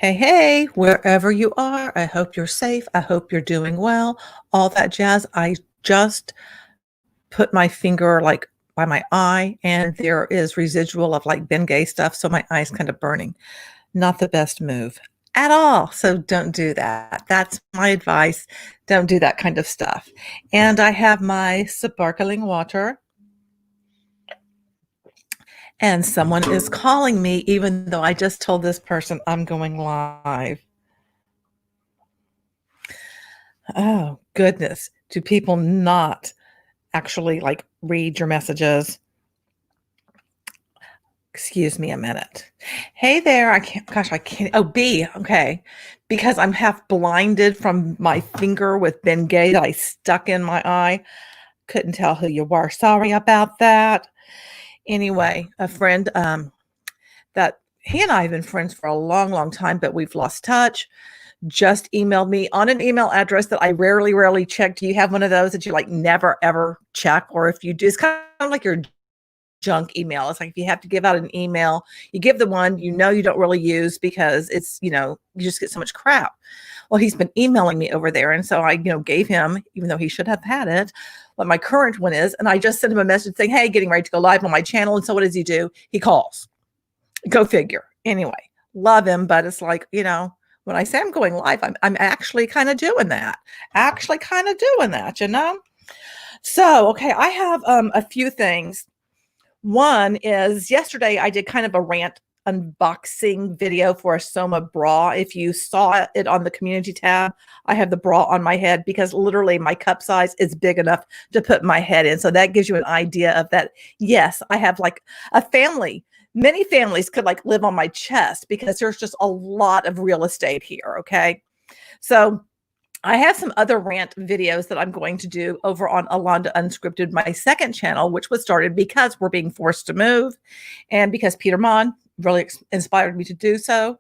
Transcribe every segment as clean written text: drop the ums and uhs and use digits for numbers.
Hey, hey, wherever you are, I hope you're safe. I hope you're doing well. All that jazz. I just put my finger like by my eye, and there is residual of like Bengay stuff. So my eye's kind of burning. Not the best move at all. So don't do that. That's my advice. Don't do that kind of stuff. And I have my sparkling water, and someone is calling me, even though I just told this person I'm going live. Oh, goodness. Do people not actually like read your messages? Excuse me a minute. Hey there. I can't. Oh, B. Okay. Because I'm half blinded from my finger with Bengay that I stuck in my eye. Couldn't tell who you were. Sorry about that. Anyway, a friend that he and I have been friends for a long, long time, but we've lost touch. Just emailed me on an email address that I rarely check. Do you have one of those that you like never ever check? Or if you do, it's kind of like your junk email. It's like if you have to give out an email, you give the one you know you don't really use because it's, you just get so much crap. Well, he's been emailing me over there. And so I, gave him, even though he should have had it, what my current one is. And I just sent him a message saying, hey, getting ready to go live on my channel. And so what does he do? He calls. Go figure. Anyway, love him. But it's like, when I say I'm going live, I'm actually kind of doing that. So, okay, I have a few things. One is yesterday I did kind of a rant unboxing video for a Soma bra. If you saw it on the community tab, I have the bra on my head because literally my cup size is big enough to put my head in. So that gives you an idea of that. Yes, I have like a family. Many families could like live on my chest because there's just a lot of real estate here. Okay. So I have some other rant videos that I'm going to do over on Alonda Unscripted, my second channel, which was started because we're being forced to move and because Peter Mon really inspired me to do so.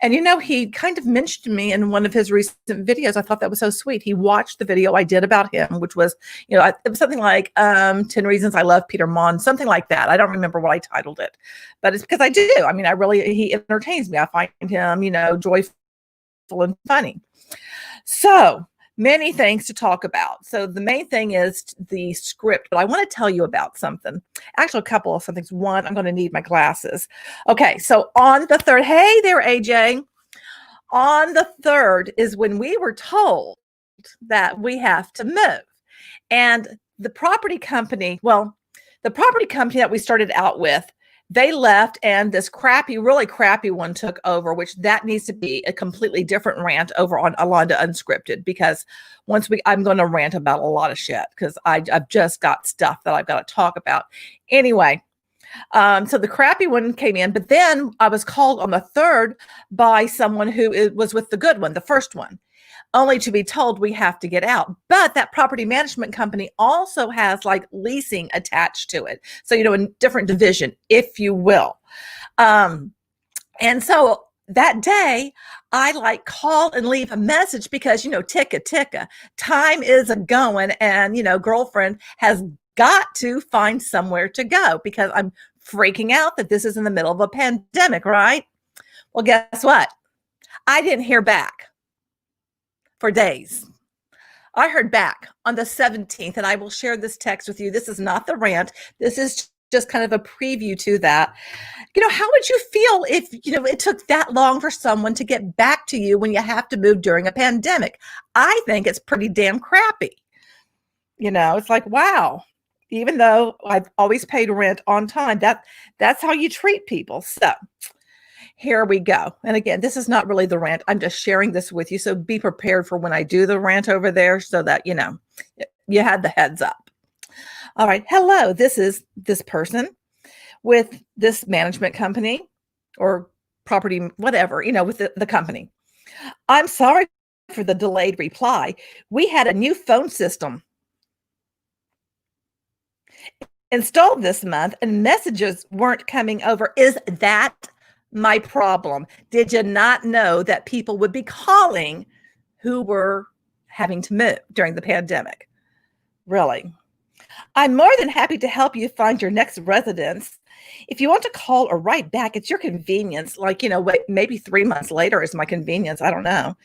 And, he kind of mentioned me in one of his recent videos. I thought that was so sweet. He watched the video I did about him, which was, it was something like 10 Reasons I Love Peter Mon, something like that. I don't remember what I titled it, but it's because I do. I mean, he entertains me. I find him, joyful and funny. So many things to talk about. So the main thing is the script, but I want to tell you about something. Actually, a couple of things. One, I'm going to need my glasses. Okay, so on the 3rd, hey there, AJ. On the 3rd is when we were told that we have to move. And the property company that we started out with, they left and this really crappy one took over, which that needs to be a completely different rant over on Alonda Unscripted, because I'm going to rant about a lot of shit because I've just got stuff that I've got to talk about. Anyway, so the crappy one came in, but then I was called on the 3rd by someone who was with the good one, the first one, only to be told we have to get out. But that property management company also has like leasing attached to it. So, a different division, if you will. And so that day I like call and leave a message because, ticka, time is a going and, girlfriend has got to find somewhere to go because I'm freaking out that this is in the middle of a pandemic, right? Well, guess what? I didn't hear back for days. I heard back on the 17th, and I will share this text with you. This is not the rant. This is just kind of a preview to that. How would you feel if, it took that long for someone to get back to you when you have to move during a pandemic? I think it's pretty damn crappy. It's like, wow, even though I've always paid rent on time, that's how you treat people. So here we go. And again, this is not really the rant. I'm just sharing this with you. So be prepared for when I do the rant over there so that, you had the heads up. All right. Hello. This is this person with this management company or property, whatever, with the company. I'm sorry for the delayed reply. We had a new phone system installed this month and messages weren't coming over. Is that my problem? Did you not know that people would be calling who were having to move during the pandemic? Really? I'm more than happy to help you find your next residence. If you want to call or write back, it's your convenience. Like, wait, maybe 3 months later is my convenience. I don't know.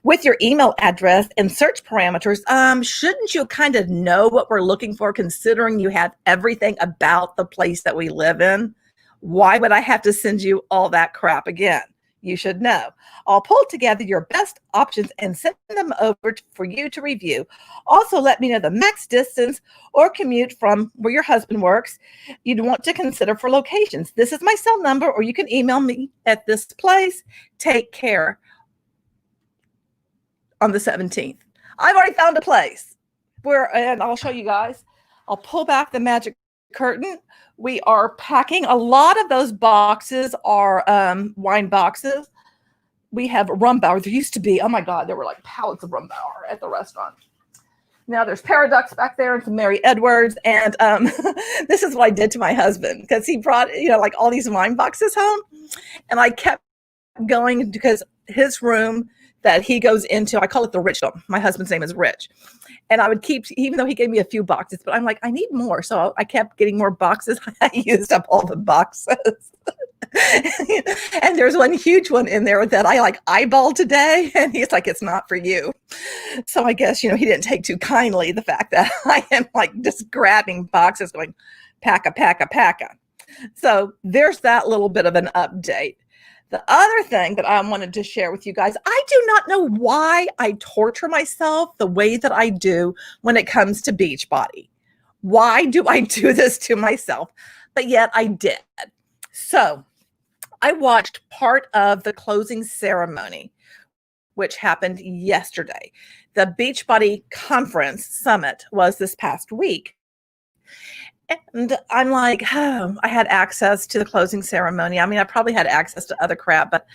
With your email address and search parameters, shouldn't you kind of know what we're looking for, considering you have everything about the place that we live in? Why would I have to send you all that crap again? You should know. I'll pull together your best options and send them over for you to review. Also, let me know the max distance or commute from where your husband works you'd want to consider for locations. This is my cell number, or you can email me at this place. Take care. On the 17th. I've already found a place and I'll show you guys. I'll pull back the magic curtain. We are packing. A lot of those boxes are wine boxes. We have Rumbower. There used to be, oh my God, there were like pallets of Rumbower at the restaurant. Now there's Paradox back there and some Mary Edwards. And this is what I did to my husband, because he brought, like all these wine boxes home. And I kept going because his room that he goes into, I call it the Rich room. My husband's name is Rich. And I would keep, even though he gave me a few boxes, but I'm like, I need more. So I kept getting more boxes. I used up all the boxes. And there's one huge one in there that I like eyeballed today. And he's like, it's not for you. So I guess, he didn't take too kindly the fact that I am like just grabbing boxes going, packa, packa, packa. So there's that little bit of an update. The other thing that I wanted to share with you guys, I do not know why I torture myself the way that I do when it comes to Beachbody. Why do I do this to myself? But yet I did. So I watched part of the closing ceremony, which happened yesterday. The Beachbody Conference Summit was this past week. And I'm like, oh, I had access to the closing ceremony. I mean, I probably had access to other crap, but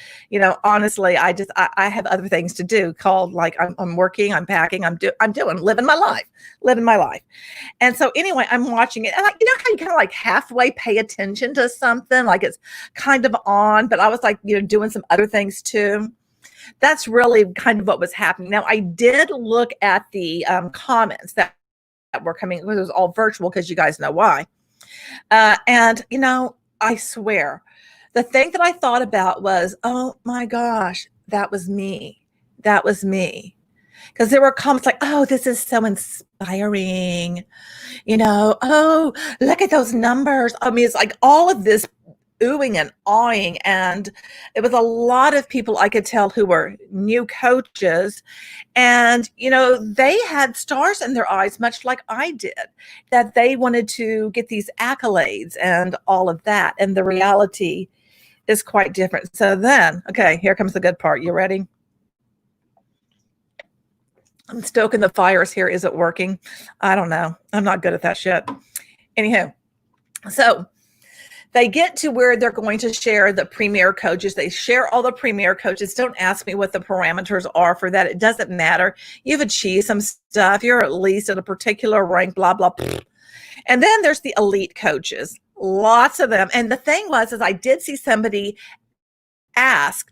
honestly, I have other things to do. Called like I'm working, I'm packing, I'm living my life. And so anyway, I'm watching it, and how you kind of like halfway pay attention to something, like it's kind of on, but I was like, doing some other things too. That's really kind of what was happening. Now, I did look at the comments that were coming, because it was all virtual, because you guys know why. And I swear, the thing that I thought about was, oh my gosh, that was me. Because there were comments like, oh, this is so inspiring. Oh, look at those numbers. I mean, it's like all of this oohing and awing, and it was a lot of people I could tell who were new coaches, and they had stars in their eyes, much like I did, that they wanted to get these accolades and all of that, and the reality is quite different. So then, okay, here comes the good part. You ready? I'm stoking the fires here. Is it working? I don't know. I'm not good at that shit. Anyhow, so they get to where they're going to share the premier coaches. They share all the premier coaches. Don't ask me what the parameters are for that. It doesn't matter. You've achieved some stuff. You're at least at a particular rank, blah, blah, blah. And then there's the elite coaches, lots of them. And the thing is I did see somebody ask,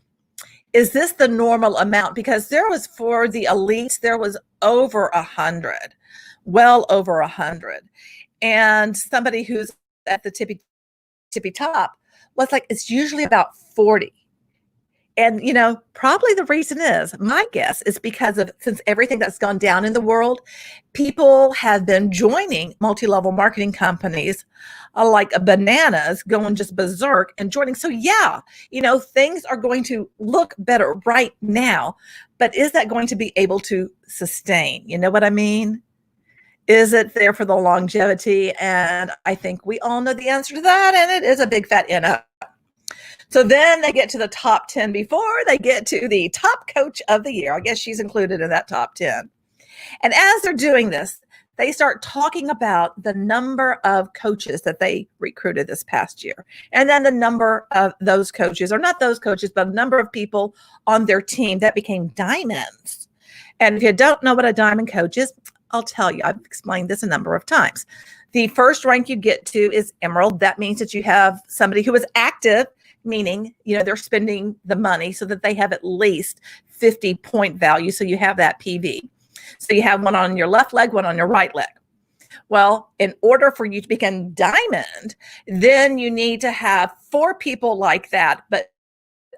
is this the normal amount? Because there was, for the elites, there was over 100, well over 100. And somebody who's at the tippy top was like, it's usually about 40. And, probably the reason is, my guess is because of, since everything that's gone down in the world, people have been joining multi-level marketing companies like bananas, going just berserk and joining. So yeah, things are going to look better right now, but is that going to be able to sustain? You know what I mean? Is it there for the longevity? And I think we all know the answer to that. And it is a big fat no. So then they get to the top 10 before they get to the top coach of the year. I guess she's included in that top 10. And as they're doing this, they start talking about the number of coaches that they recruited this past year. And then the number of those coaches, or not those coaches, but a number of people on their team that became diamonds. And if you don't know what a diamond coach is, I'll tell you, I've explained this a number of times. The first rank you get to is emerald. That means that you have somebody who is active, meaning, they're spending the money so that they have at least 50 point value. So you have that PV. So you have one on your left leg, one on your right leg. Well, in order for you to become diamond, then you need to have 4 people like that, but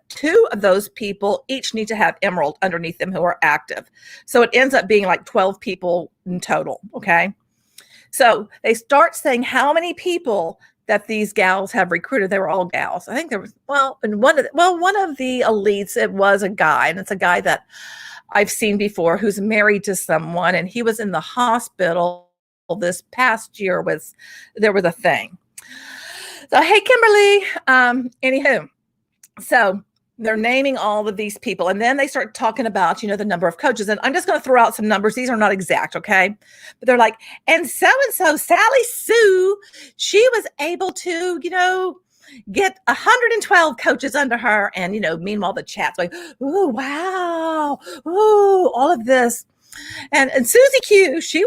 2 of those people each need to have emerald underneath them who are active. So it ends up being like 12 people in total, okay? So they start saying how many people that these gals have recruited. They were all gals. I think there was, and one of the elites, it was a guy, and it's a guy that I've seen before who's married to someone, and he was in the hospital this past year there was a thing. So, hey, Kimberly, anywho, so they're naming all of these people, and then they start talking about, the number of coaches. And I'm just going to throw out some numbers. These are not exact, okay? But they're like, and so, Sally Sue, she was able to, get 112 coaches under her. And, meanwhile, the chat's like, ooh, wow, ooh, all of this. And Susie Q, she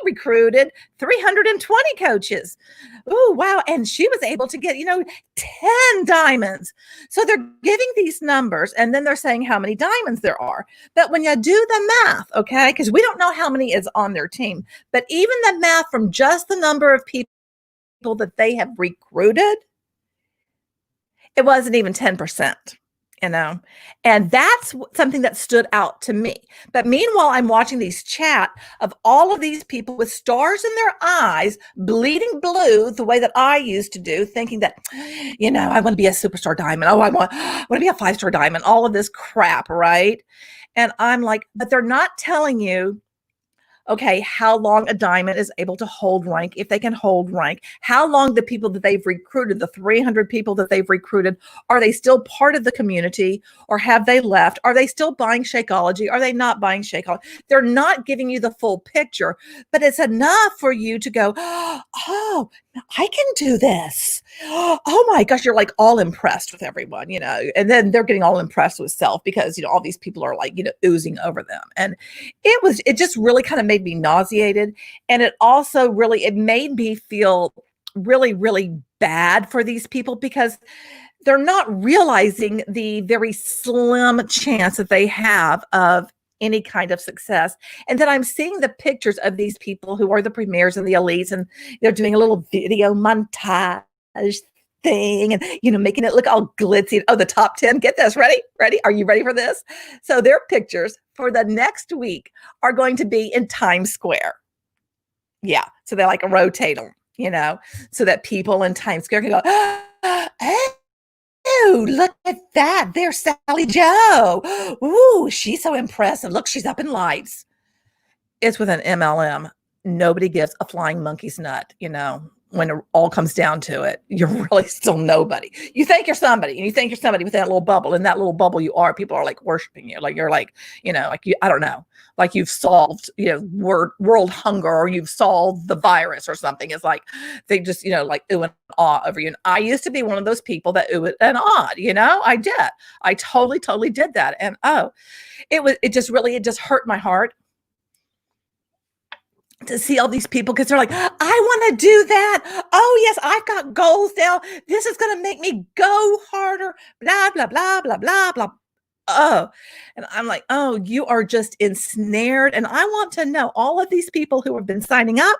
recruited 320 coaches. Oh, wow. And she was able to get, 10 diamonds. So they're giving these numbers, and then they're saying how many diamonds there are. But when you do the math, okay, because we don't know how many is on their team, but even the math from just the number of people that they have recruited, it wasn't even 10%. And that's something that stood out to me. But meanwhile, I'm watching these chat of all of these people with stars in their eyes, bleeding blue, the way that I used to do, thinking that, I want to be a superstar diamond. Oh, I want to be a 5-star diamond, all of this crap, right? And I'm like, but they're not telling you, okay, how long a diamond is able to hold rank, if they can hold rank, how long the people that they've recruited, the 300 people that they've recruited, are they still part of the community, or have they left? Are they still buying Shakeology? Are they not buying Shakeology? They're not giving you the full picture, but it's enough for you to go, oh, I can do this. Oh my gosh, you're like all impressed with everyone, and then they're getting all impressed with self because, all these people are like, oozing over them. And it just really kind of made me nauseated. And it also it made me feel really, really bad for these people, because they're not realizing the very slim chance that they have of any kind of success. And then I'm seeing the pictures of these people who are the premiers and the elites, and they're doing a little video montage thing and, making it look all glitzy. Oh, the top 10, get this, ready? Are you ready for this? So their pictures for the next week are going to be in Times Square. Yeah. So they like rotate them, so that people in Times Square can go, oh, look at that. There's Sally Joe. Ooh, she's so impressive. Look, she's up in lights. It's with an MLM. Nobody gives a flying monkey's nut, when it all comes down to it. You're really still nobody. You think you're somebody, and you think you're somebody with that little bubble. In that little bubble you are, people are like worshiping you. Like you're like, like you, I don't know, like you've solved, world hunger, or you've solved the virus or something. It's like they just, like ooh and ah over you. And I used to be one of those people that ooh and ah, I did. I totally did that. And it just hurt my heart to see all these people, because they're like, I want to do that. Oh yes, I've got goals now. This is going to make me go harder. Blah, blah, blah, blah, blah, blah. Oh, and I'm like, oh, you are just ensnared. And I want to know, all of these people who have been signing up,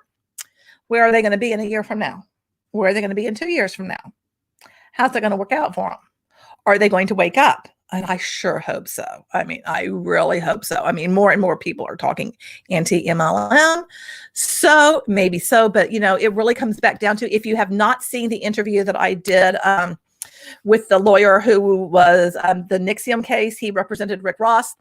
where are they going to be in a year from now? Where are they going to be in 2 years from now? How's that going to work out for them? Are they going to wake up? And I sure hope so. I mean, I really hope so. I mean, more and more people are talking anti-MLM. So maybe so, but it really comes back down to, if you have not seen the interview that I did with the lawyer who was the Nixium case, he represented Rick Ross.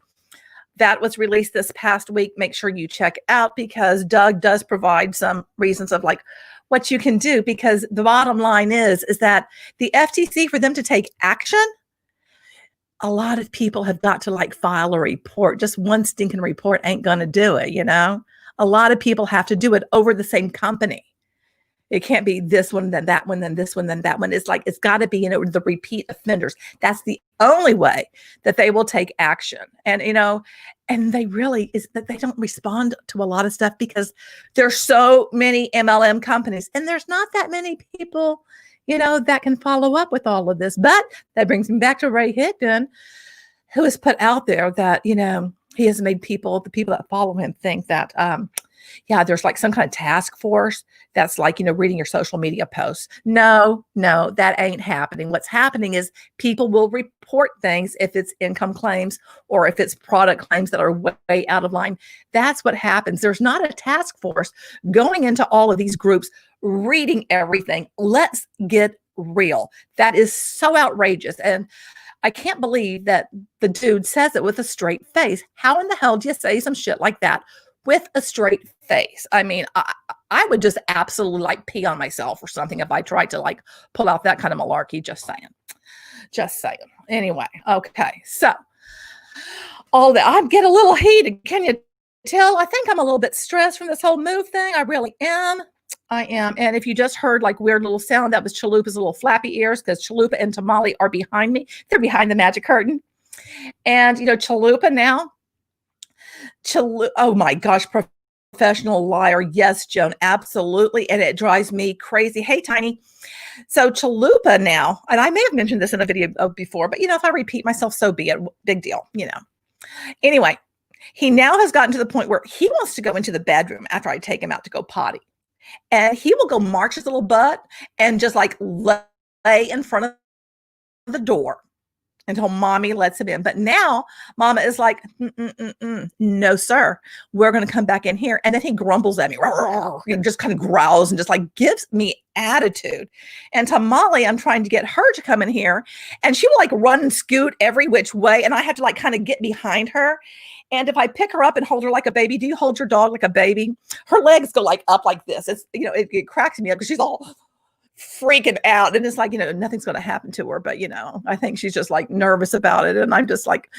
That was released this past week. Make sure you check out, because Doug does provide some reasons of like what you can do, because the bottom line is that the FTC, for them to take action, a lot of people have got to like file a report. Just one stinking report ain't going to do it. A lot of people have to do it over the same company. It can't be this one, then that one, then this one, then that one. It's like, it's got to be, the repeat offenders. That's the only way that they will take action. And, and they really is that they don't respond to a lot of stuff, because there's so many MLM companies, and there's not that many people that can follow up with all of this. But that brings me back to Ray Higdon, who has put out there that, he has made the people that follow him think that yeah, there's like some kind of task force that's like, reading your social media posts. No, no, that ain't happening. What's happening is people will report things if it's income claims or if it's product claims that are way out of line. That's what happens. There's not a task force going into all of these groups, reading everything. Let's get real. That is so outrageous. And I can't believe that the dude says it with a straight face. How in the hell do you say some shit like that with a straight face? I mean, I would just absolutely like pee on myself or something if I tried to like pull out that kind of malarkey. Just saying. Just saying. Anyway, okay. So all that, I get a little heated. Can you tell? I think I'm a little bit stressed from this whole move thing. I really am. I am. And if you just heard like weird little sound, that was Chalupa's little flappy ears, because Chalupa and Tamale are behind me. They're behind the magic curtain. And, Chalupa now, oh my gosh, professional liar. Yes, Joan, absolutely. And it drives me crazy. Hey, Tiny. So Chalupa now, and I may have mentioned this in a video before, but, if I repeat myself, so be it. Big deal, Anyway, he now has gotten to the point where he wants to go into the bedroom after I take him out to go potty. And he will go march his little butt and just like lay in front of the door until mommy lets him in. But now mama is like, no, sir, we're going to come back in here. And then he grumbles at me, just kind of growls and just like gives me attitude. And Tamale, I'm trying to get her to come in here, and she will like run and scoot every which way. And I have to like kind of get behind her. And if I pick her up and hold her like a baby, do you hold your dog like a baby? Her legs go like up like this. It's, it cracks me up because she's all freaking out. And it's like, nothing's going to happen to her. But, I think she's just like nervous about it. And I'm just like,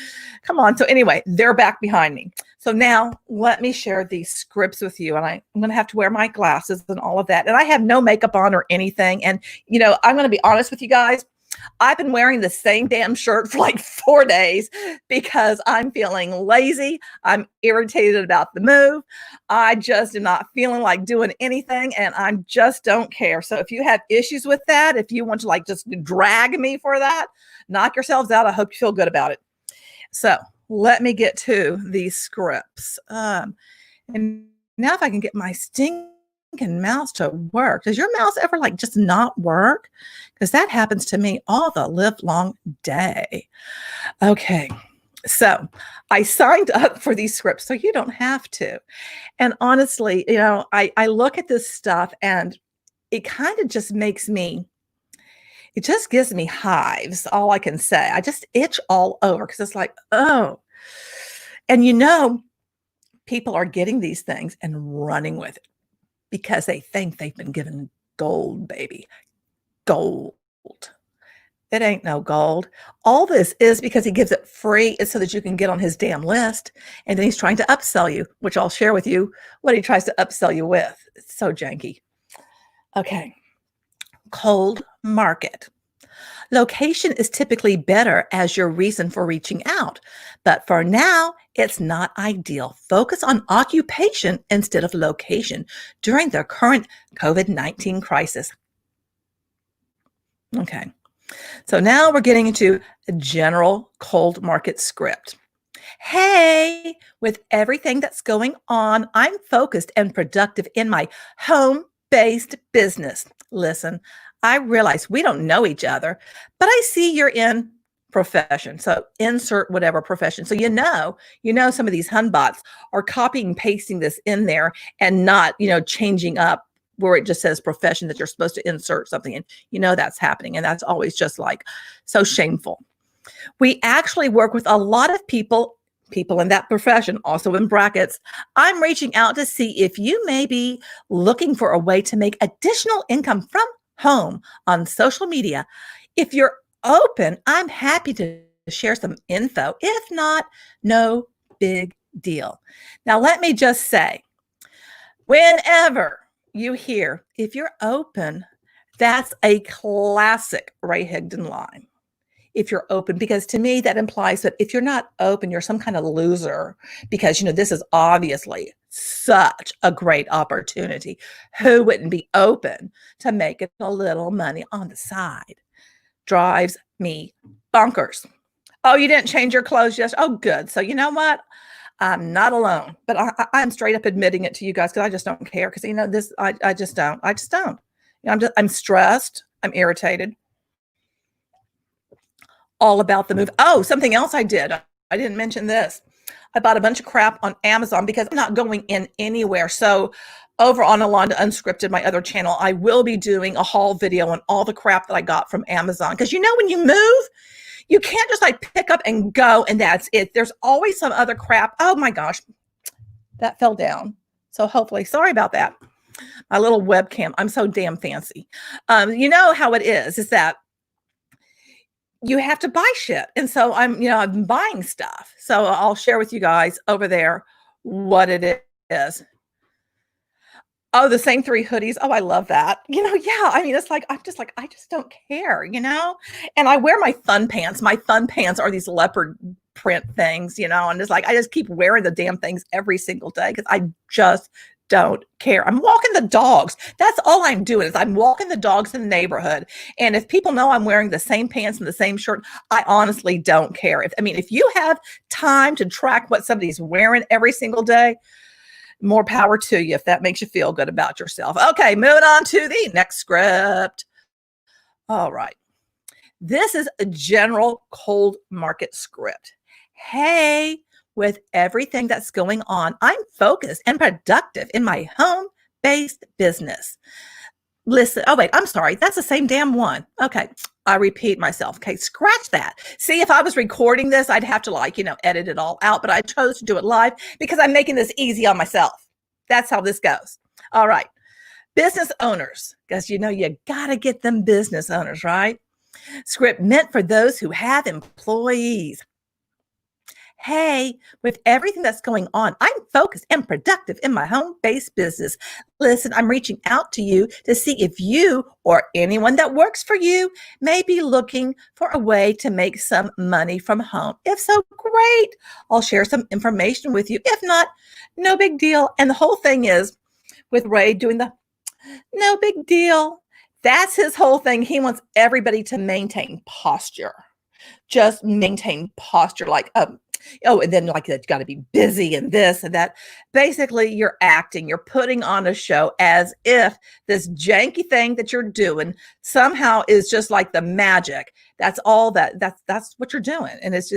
come on. So anyway, they're back behind me. So now let me share these scripts with you. And I'm going to have to wear my glasses and all of that. And I have no makeup on or anything. And, I'm going to be honest with you guys. I've been wearing the same damn shirt for like 4 days because I'm feeling lazy. I'm irritated about the move. I just am not feeling like doing anything, and I just don't care. So if you have issues with that, if you want to like just drag me for that, knock yourselves out. I hope you feel good about it. So let me get to these scripts. And now if I can get my mouse to work. Does your mouse ever like just not work? Because that happens to me all the live long day. Okay. So I signed up for these scripts so you don't have to. And honestly, I look at this stuff and it kind of just it just gives me hives. All I can say. I just itch all over because it's like, oh. And people are getting these things and running with it, because they think they've been given gold, baby. Gold. It ain't no gold. All this is because he gives it free. It's so that you can get on his damn list. And then he's trying to upsell you, which I'll share with you what he tries to upsell you with. It's so janky. Okay. Cold market. Location is typically better as your reason for reaching out. But for now, it's not ideal. Focus on occupation instead of location during the current COVID-19 crisis. Okay. So now we're getting into a general cold market script. Hey, with everything that's going on, I'm focused and productive in my home-based business. Listen, I realize we don't know each other, but I see you're in profession. So insert whatever profession. So some of these hunbots are copying and pasting this in there and not, changing up where it just says profession that you're supposed to insert something in. That's happening. And that's always just like so shameful. We actually work with a lot of people in that profession, also in brackets. I'm reaching out to see if you may be looking for a way to make additional income from home on social media. If you're open, I'm happy to share some info. If not, no big deal. Now, let me just say, whenever you hear, if you're open, that's a classic Ray Higdon line. If you're open, because to me, that implies that if you're not open, you're some kind of loser, because, this is obviously such a great opportunity. Who wouldn't be open to making a little money on the side? Drives me bonkers. Oh, you didn't change your clothes yesterday? Oh, good. So you know what? I'm not alone, but I'm straight up admitting it to you guys because I just don't care. Because this, I just don't. I just don't. I'm stressed. I'm irritated. All about the move. Oh, something else I did. I didn't mention this. I bought a bunch of crap on Amazon because I'm not going in anywhere. So over on Alonda Unscripted, my other channel, I will be doing a haul video on all the crap that I got from Amazon. Because when you move, you can't just like pick up and go and that's it. There's always some other crap. Oh my gosh, that fell down. So hopefully, sorry about that. My little webcam, I'm so damn fancy. You know how it is that you have to buy shit. And so I'm buying stuff. So I'll share with you guys over there what it is. Oh, the same 3 hoodies. Oh, I love that. Yeah, it's like, I just don't care, and I wear my fun pants. My fun pants are these leopard print things, and it's like, I just keep wearing the damn things every single day because I just don't care. I'm walking the dogs. That's all I'm doing is I'm walking the dogs in the neighborhood. And if people know I'm wearing the same pants and the same shirt, I honestly don't care. If you have time to track what somebody's wearing every single day, more power to you if that makes you feel good about yourself. Okay, moving on to the next script. All right. This is a general cold market script. Hey, with everything that's going on, I'm focused and productive in my home-based business. Listen, oh wait, I'm sorry. That's the same damn one. Okay, I repeat myself. Okay, scratch that. See, if I was recording this, I'd have to edit it all out, but I chose to do it live because I'm making this easy on myself. That's how this goes. All right. Business owners, because you gotta get them business owners, right? Script meant for those who have employees. Hey, with everything that's going on, I'm focused and productive in my home-based business. Listen, I'm reaching out to you to see if you or anyone that works for you may be looking for a way to make some money from home. If so, great. I'll share some information with you. If not, no big deal. And the whole thing is with Ray doing the no big deal. That's his whole thing. He wants everybody to maintain posture. Just maintain posture and then it's got to be busy and this and that. Basically, you're acting, you're putting on a show as if this janky thing that you're doing somehow is just like the magic. That's all that's what you're doing. And it's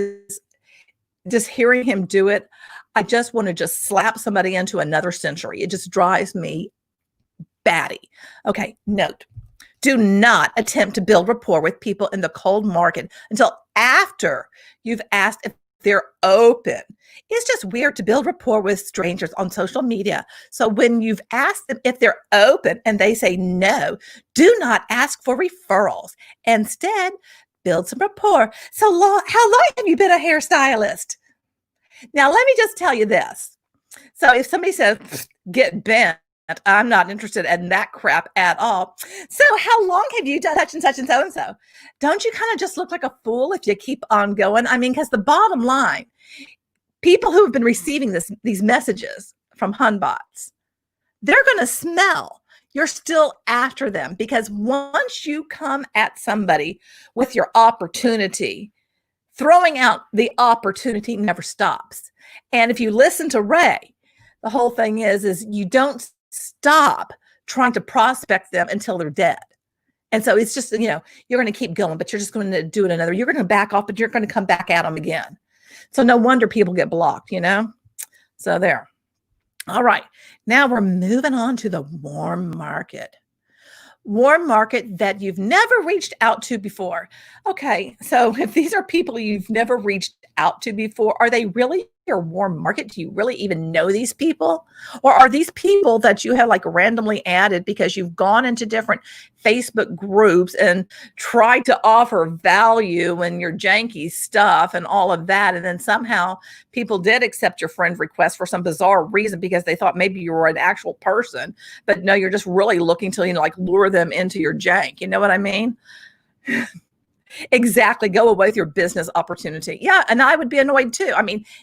just hearing him do it. I just want to just slap somebody into another century. It just drives me batty. Okay, note. Do not attempt to build rapport with people in the cold market until after you've asked if they're open. It's just weird to build rapport with strangers on social media. So when you've asked them if they're open and they say no, do not ask for referrals. Instead, build some rapport. So how long have you been a hairstylist? Now, let me just tell you this. So if somebody says, get bent, I'm not interested in that crap at all. So how long have you done such and such and so and so? Don't you kind of just look like a fool if you keep on going? Because the bottom line, people who have been receiving these messages from Hunbots, they're going to smell you're still after them, because once you come at somebody with your opportunity, throwing out the opportunity never stops. And if you listen to Ray, the whole thing is you don't stop trying to prospect them until they're dead. And so it's just, you're going to keep going, but you're just going to do it another. You're going to back off, but you're going to come back at them again. So no wonder people get blocked, So there. All right. Now we're moving on to the warm market. Warm market that you've never reached out to before. Okay. So if these are people you've never reached out to before, are they really your warm market? Do you really even know these people? Or are these people that you have randomly added because you've gone into different Facebook groups and tried to offer value and your janky stuff and all of that, and then somehow people did accept your friend request for some bizarre reason because they thought maybe you were an actual person, but no, you're just really looking to lure them into your jank. You know what I mean? Exactly. Go away with your business opportunity. Yeah. And I would be annoyed too.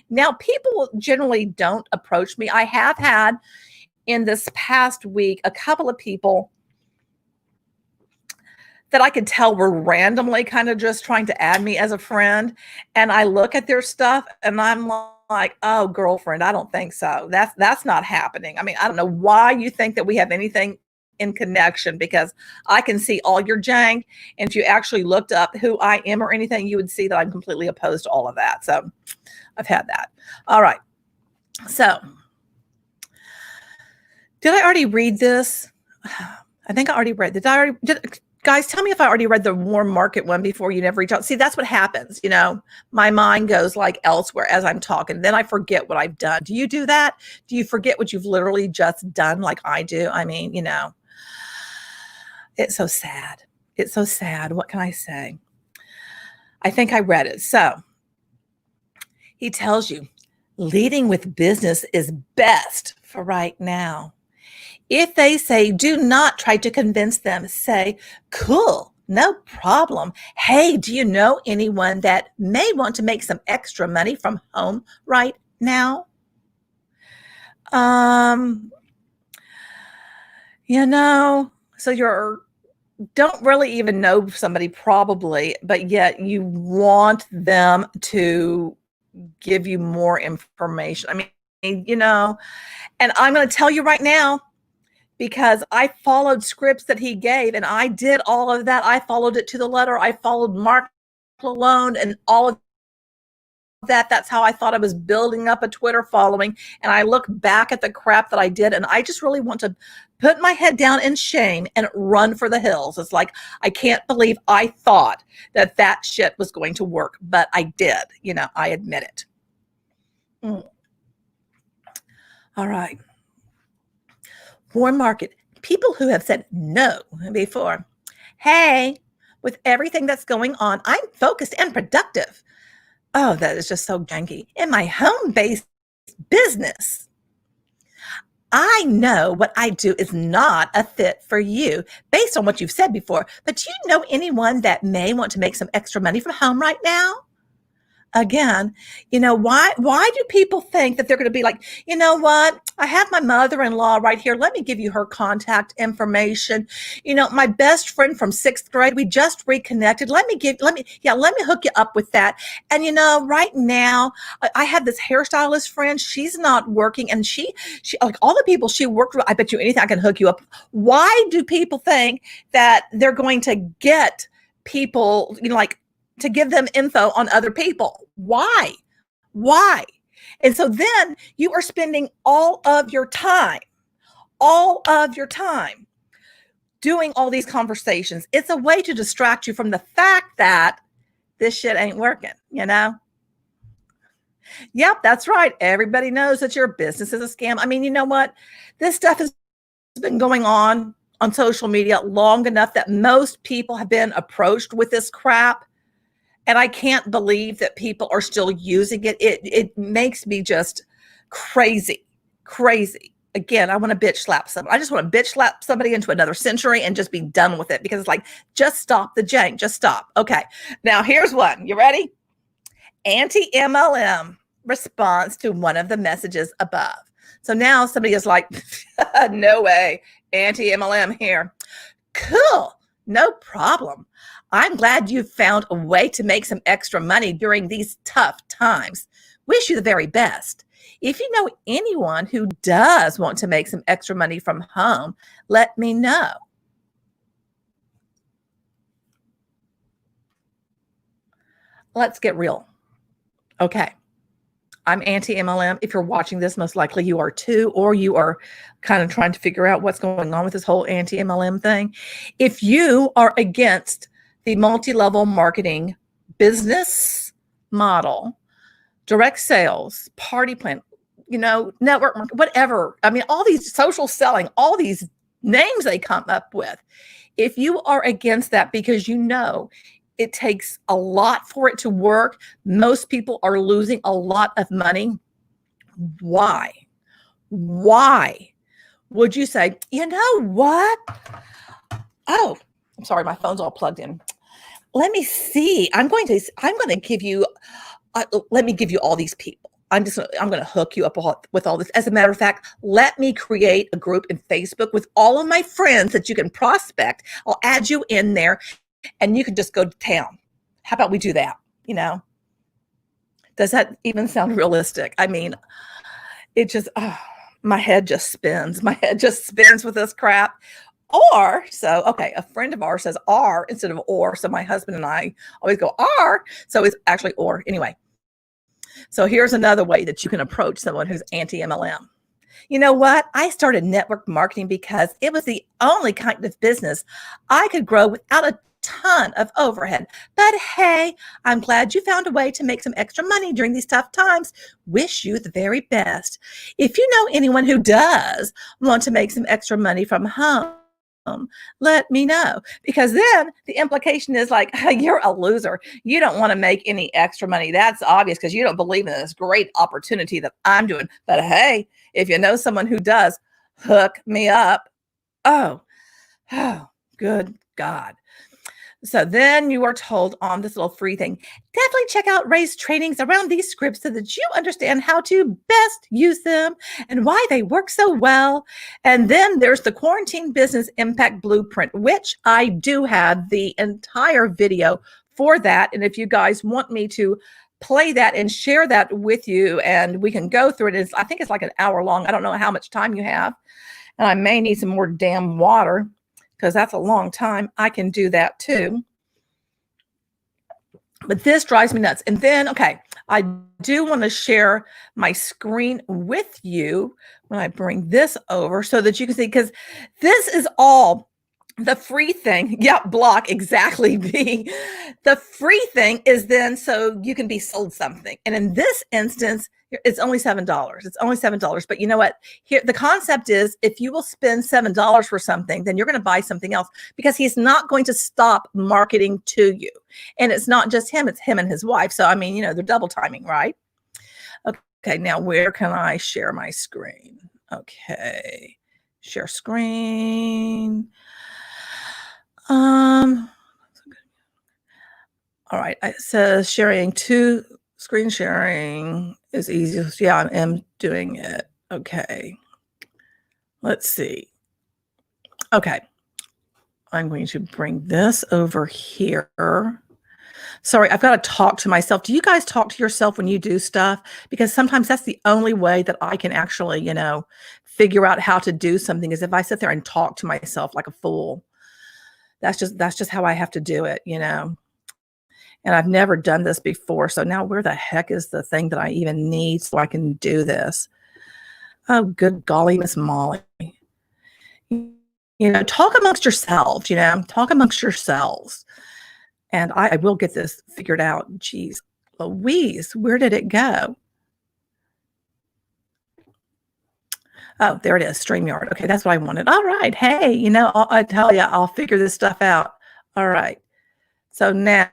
Now people generally don't approach me. I have had in this past week a couple of people that I could tell were randomly kind of just trying to add me as a friend. And I look at their stuff and I'm like, oh, girlfriend, I don't think so. That's not happening. I mean, I don't know why you think that we have anything in connection, because I can see all your jank. And if you actually looked up who I am or anything, you would see that I'm completely opposed to all of that. So I've had that. All right. So did I already read this? I think I already read. Guys, tell me if I already read the warm market one before you never reach out. See, that's what happens. My mind goes like elsewhere as I'm talking. Then I forget what I've done. Do you do that? Do you forget what you've literally just done like I do? I mean, it's so sad. It's so sad. What can I say? I think I read it. So he tells you leading with business is best for right now. If they say, do not try to convince them. Say, cool, no problem. Hey, do you know anyone that may want to make some extra money from home right now? So you don't really even know somebody probably, but yet you want them to give you more information. I mean, and I'm going to tell you right now, because I followed scripts that he gave and I did all of that. I followed it to the letter. I followed Mark Lalone and all of that. That's how I thought I was building up a Twitter following. And I look back at the crap that I did, and I just really want to put my head down in shame and run for the hills. It's like, I can't believe I thought that shit was going to work, but I did. I admit it. All right. Warm market. People who have said no before. Hey, with everything that's going on, I'm focused and productive. Oh, that is just so janky. In my home-based business, I know what I do is not a fit for you based on what you've said before, but do you know anyone that may want to make some extra money from home right now? Again, why do people think that they're going to be like, you know what? I have my mother-in-law right here. Let me give you her contact information. My best friend from 6th grade, we just reconnected. Let me hook you up with that. And right now I have this hairstylist friend. She's not working, and she like all the people she worked with, I bet you anything I can hook you up. Why do people think that they're going to get people, to give them info on other people? Why? And so then you are spending all of your time doing all these conversations. It's a way to distract you from the fact that this shit ain't working, Yep, that's right. Everybody knows that your business is a scam. I mean, you know what? This stuff has been going on social media long enough that most people have been approached with this crap. And I can't believe that people are still using it. It makes me just crazy. Again, I want to bitch slap somebody. I just want to bitch slap somebody into another century and just be done with it, because it's like, just stop the jank. Just stop. Okay. Now here's one. You ready? Antimlm response to one of the messages above. So now somebody is like, no way. Antimlm here. Cool. No problem. I'm glad you found a way to make some extra money during these tough times. Wish you the very best. If you know anyone who does want to make some extra money from home, let me know. Let's get real. Okay. I'm anti-MLM. If you're watching this, most likely you are too, or you are kind of trying to figure out what's going on with this whole anti-MLM thing. If you are against the multi-level marketing business model, direct sales, party plan, network marketing, whatever. I mean, all these social selling, all these names they come up with. If you are against that because it takes a lot for it to work, most people are losing a lot of money. Why would you say, you know what? Oh, I'm sorry, my phone's all plugged in. Let me see. I'm going to give you, let me give you all these people. I'm going to hook you up with all this. As a matter of fact, let me create a group in Facebook with all of my friends that you can prospect. I'll add you in there and you can just go to town. How about we do that? Does that even sound realistic? I mean, it just, my head just spins. My head just spins with this crap. Or, so, okay, a friend of ours says R instead of or. So my husband and I always go R. So it's actually or. Anyway, so here's another way that you can approach someone who's anti-MLM. You know what? I started network marketing because it was the only kind of business I could grow without a ton of overhead. But hey, I'm glad you found a way to make some extra money during these tough times. Wish you the very best. If you know anyone who does want to make some extra money from home, let me know, because then the implication is like, you're a loser. You don't want to make any extra money. That's obvious because you don't believe in this great opportunity that I'm doing. But hey, if you know someone who does, hook me up. Oh, good God. So then you are told on this little free thing, definitely check out Ray's trainings around these scripts so that you understand how to best use them and why they work so well. And then there's the Quarantine Business Impact Blueprint, which I do have the entire video for that. And if you guys want me to play that and share that with you and we can go through it, I think it's like an hour long. I don't know how much time you have. And I may need some more damn water, because that's a long time. I can do that too. But this drives me nuts. And then, okay, I do want to share my screen with you when I bring this over so that you can see, because this is all the free thing. Yeah, block, exactly, B. The free thing is then so you can be sold something. And in this instance, it's only $7. It's only $7. But you know what? Here, the concept is if you will spend $7 for something, then you're going to buy something else, because he's not going to stop marketing to you. And it's not just him, it's him and his wife. So, I mean, you know, they're double timing, right? Okay, now where can I share my screen? Okay, share screen. All right, it says sharing to screen sharing is easy. Yeah, I am doing it. Okay, let's see. Okay, I'm going to bring this over here. Sorry, I've got to talk to myself. Do you guys talk to yourself when you do stuff? Because sometimes that's the only way that I can actually, you know, figure out how to do something, is if I sit there and talk to myself like a fool. That's just how I have to do it, you know. And I've never done this before. So now where the heck is the thing that I even need so I can do this? Oh, good golly, Miss Molly. You know, talk amongst yourselves, you know, talk amongst yourselves. And I will get this figured out. Geez, Louise, where did it go? Oh, there it is, StreamYard. Okay, that's what I wanted. All right. Hey, you know, I tell you, I'll figure this stuff out. All right. So now,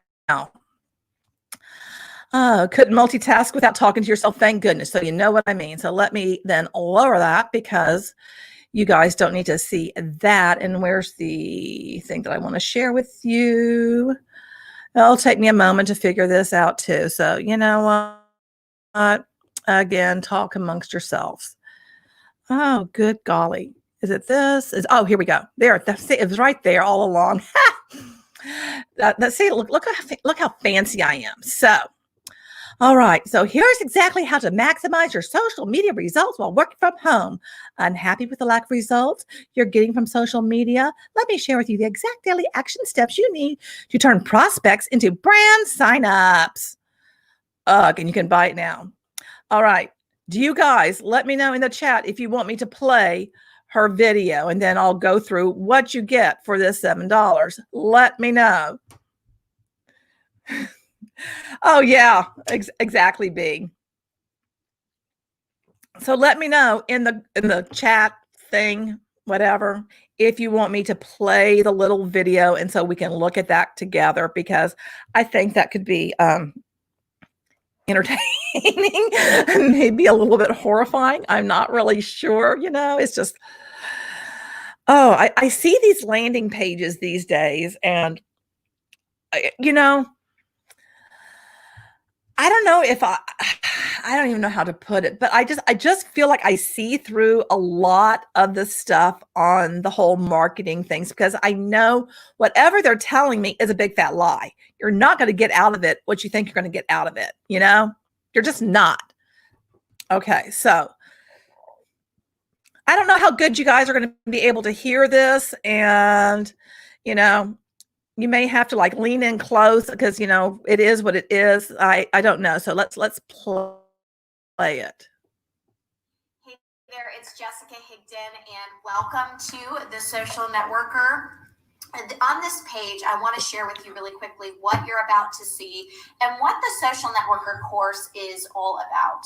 couldn't multitask without talking to yourself. Thank goodness. So you know what I mean. So let me then lower that, because you guys don't need to see that. And where's the thing that I want to share with you? It'll take me a moment to figure this out too. So you know what? Again, talk amongst yourselves. Oh, good golly. Is it this? Oh, here we go. There, see, it was right there all along. See, look how fancy I am. So, all right. So here's exactly how to maximize your social media results while working from home. Unhappy with the lack of results you're getting from social media? Let me share with you the exact daily action steps you need to turn prospects into brand signups. And you can buy it now. All right. Do you guys let me know in the chat if you want me to play her video, and then I'll go through what you get for this $7. Let me know. Oh yeah, exactly, B. So let me know in the chat thing, whatever, if you want me to play the little video, and so we can look at that together, because I think that could be entertaining, maybe a little bit horrifying. I'm not really sure, you know, it's just, I see these landing pages these days, and you know, I don't know if I don't even know how to put it, but I just feel like I see through a lot of the stuff on the whole marketing things, because I know whatever they're telling me is a big fat lie. You're not going to get out of it what you think you're going to get out of it, you know? You're just not. Okay, so I don't know how good you guys are going to be able to hear this, and you know, you may have to like lean in close because it is what it is. I don't know. So let's play it. Hey there, it's Jessica Higdon, and welcome to the Social Networker. And on this page, I want to share with you really quickly what you're about to see and what the Social Networker course is all about.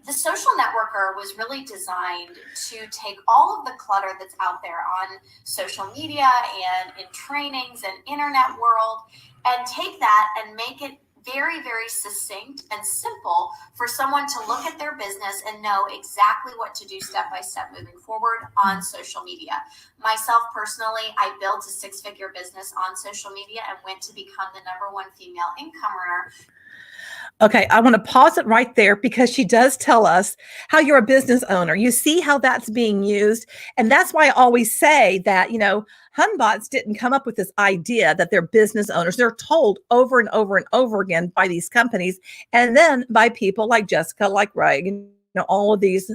The Social Networker was really designed to take all of the clutter that's out there on social media and in trainings and internet world, and take that and make it very, very succinct and simple for someone to look at their business and know exactly what to do step by step moving forward on social media. Myself personally, I built a 6-figure business on social media and went to become the #1 female income earner. Okay, I want to pause it right there because she does tell us how you're a business owner. You see how that's being used. And that's why I always say that, Hunbots didn't come up with this idea that they're business owners. They're told over and over and over again by these companies and then by people like Jessica, like Ray, all of these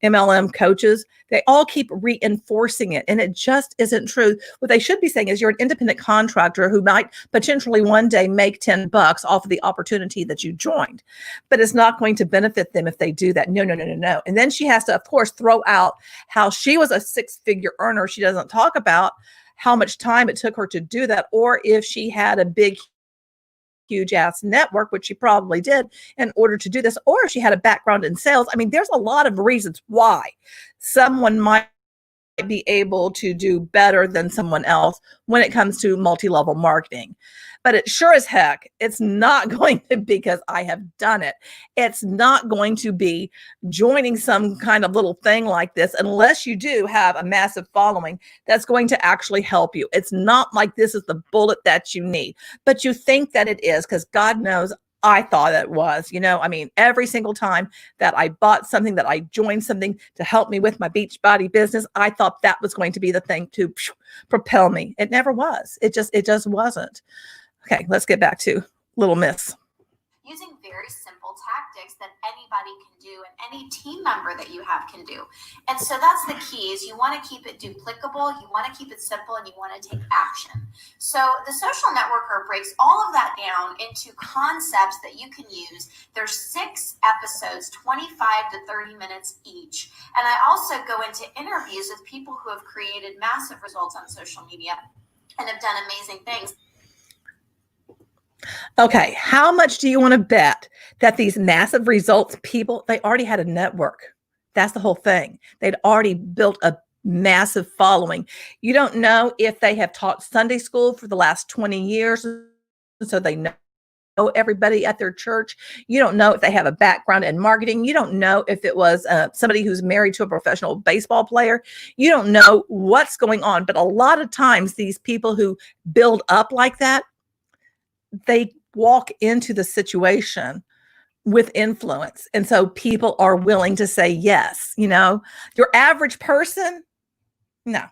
MLM coaches. They all keep reinforcing it, and it just isn't true. What they should be saying is you're an independent contractor who might potentially one day make $10 off of the opportunity that you joined, but it's not going to benefit them if they do that. No. And then she has to, of course, throw out how she was a 6-figure earner. She doesn't talk about how much time it took her to do that, or if she had a big huge ass network, which she probably did in order to do this, or if she had a background in sales. I mean, there's a lot of reasons why someone might be able to do better than someone else when it comes to multi-level marketing. But it sure as heck, it's not going to be, because I have done it. It's not going to be joining some kind of little thing like this unless you do have a massive following that's going to actually help you. It's not like this is the bullet that you need, but you think that it is, because God knows I thought it was, every single time that I bought something, that I joined something to help me with my Beachbody business, I thought that was going to be the thing to propel me. It never was. It just wasn't. Okay, let's get back to Little Miss. Using very simple tactics that anybody can do and any team member that you have can do. And so that's the key, is you want to keep it duplicable, you want to keep it simple, and you want to take action. So the Social Networker breaks all of that down into concepts that you can use. There's 6 episodes, 25 to 30 minutes each. And I also go into interviews with people who have created massive results on social media and have done amazing things. Okay, how much do you want to bet that these massive results people, they already had a network? That's the whole thing. They'd already built a massive following. You don't know if they have taught Sunday school for the last 20 years, so they know everybody at their church. You don't know if they have a background in marketing. You don't know if it was somebody who's married to a professional baseball player. You don't know what's going on. But a lot of times these people who build up like that, they walk into the situation with influence. And so people are willing to say yes. Your average person, no,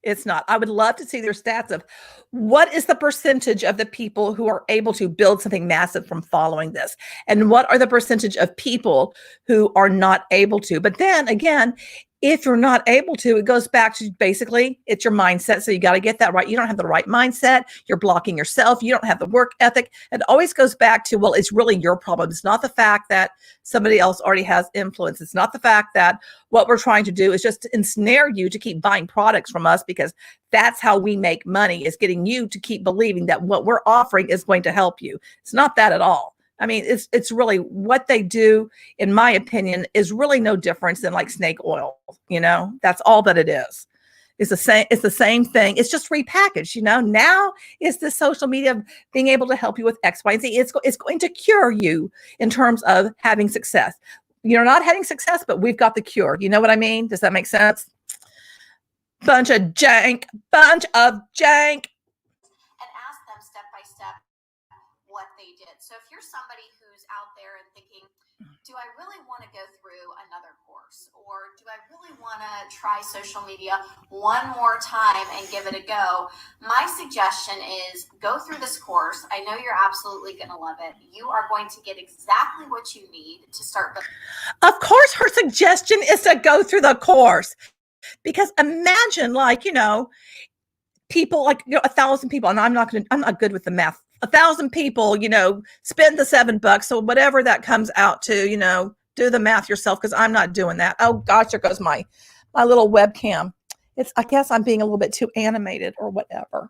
it's not. I would love to see their stats of what is the percentage of the people who are able to build something massive from following this, and what are the percentage of people who are not able to. But then again, if you're not able to, it goes back to basically it's your mindset. So you got to get that right. You don't have the right mindset. You're blocking yourself. You don't have the work ethic. It always goes back to, well, it's really your problem. It's not the fact that somebody else already has influence. It's not the fact that what we're trying to do is just to ensnare you to keep buying products from us, because that's how we make money, is getting you to keep believing that what we're offering is going to help you. It's not that at all. I mean, it's really what they do, in my opinion, is really no difference than like snake oil. That's all that it is. It's the same. It's the same thing. It's just repackaged. Now it's the social media being able to help you with X, Y, and Z. It's going to cure you in terms of having success. You're not having success, but we've got the cure. You know what I mean? Does that make sense? Bunch of jank. And ask them step by step what they did. So if you're you're somebody who's out there and thinking, do I really want to go through another course, or do I really want to try social media one more time and give it a go? My suggestion is go through this course. I know you're absolutely going to love it. You are going to get exactly what you need to start. Of course, her suggestion is to go through the course, because imagine, like, people, like, 1,000 people, and I'm not good with the math. 1,000 people, spend the $7. So whatever that comes out to, do the math yourself, because I'm not doing that. Oh gosh, there goes my little webcam. I guess I'm being a little bit too animated or whatever.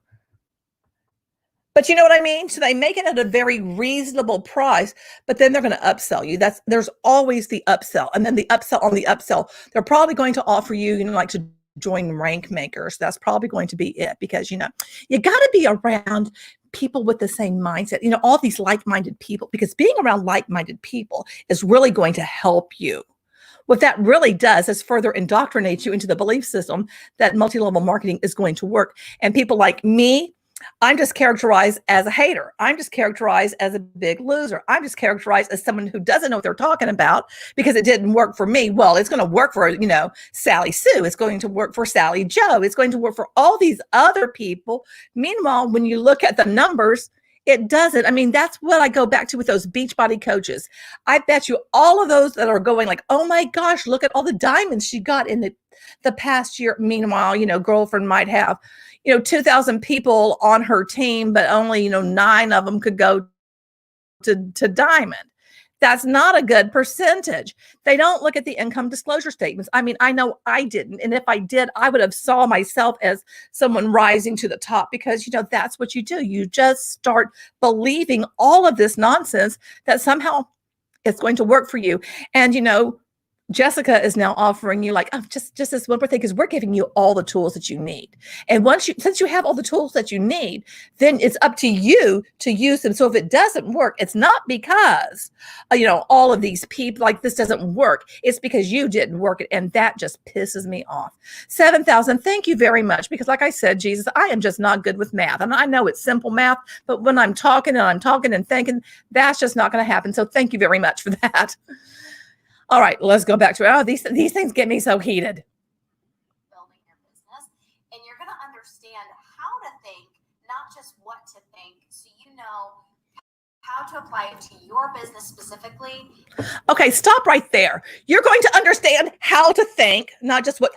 But you know what I mean? So they make it at a very reasonable price, but then they're going to upsell you. There's always the upsell, and then the upsell on the upsell. They're probably going to offer you, like, to join rank makers. That's probably going to be it, because you got to be around people with the same mindset, all these like-minded people, because being around like-minded people is really going to help you. What that really does is further indoctrinate you into the belief system that multi-level marketing is going to work. And people like me, I'm just characterized as a hater. I'm just characterized as a big loser. I'm just characterized as someone who doesn't know what they're talking about because it didn't work for me. Well, it's going to work for, Sally Sue. It's going to work for Sally Joe. It's going to work for all these other people. Meanwhile, when you look at the numbers, it doesn't. I mean, that's what I go back to with those Beachbody coaches. I bet you all of those that are going like, oh my gosh, look at all the diamonds she got in the past year. Meanwhile, girlfriend might have 2,000 people on her team, but only, 9 of them could go to diamond. That's not a good percentage. They don't look at the income disclosure statements. I mean, I know I didn't. And if I did, I would have saw myself as someone rising to the top, because, that's what you do. You just start believing all of this nonsense that somehow it's going to work for you. And, Jessica is now offering you, like, oh, just this one more thing, because we're giving you all the tools that you need. And since you have all the tools that you need, then it's up to you to use them. So if it doesn't work, it's not because, all of these people, like, this doesn't work. It's because you didn't work it. And that just pisses me off. 7,000. Thank you very much. Because like I said, Jesus, I am just not good with math. And I know it's simple math, but when I'm talking and thinking, that's just not going to happen. So thank you very much for that. All right, let's go back to it. Oh, these things get me so heated. Building your business, and you're going to understand how to think, not just what to think, so you know how to apply it to your business specifically. Okay, stop right there. You're going to understand how to think, not just what.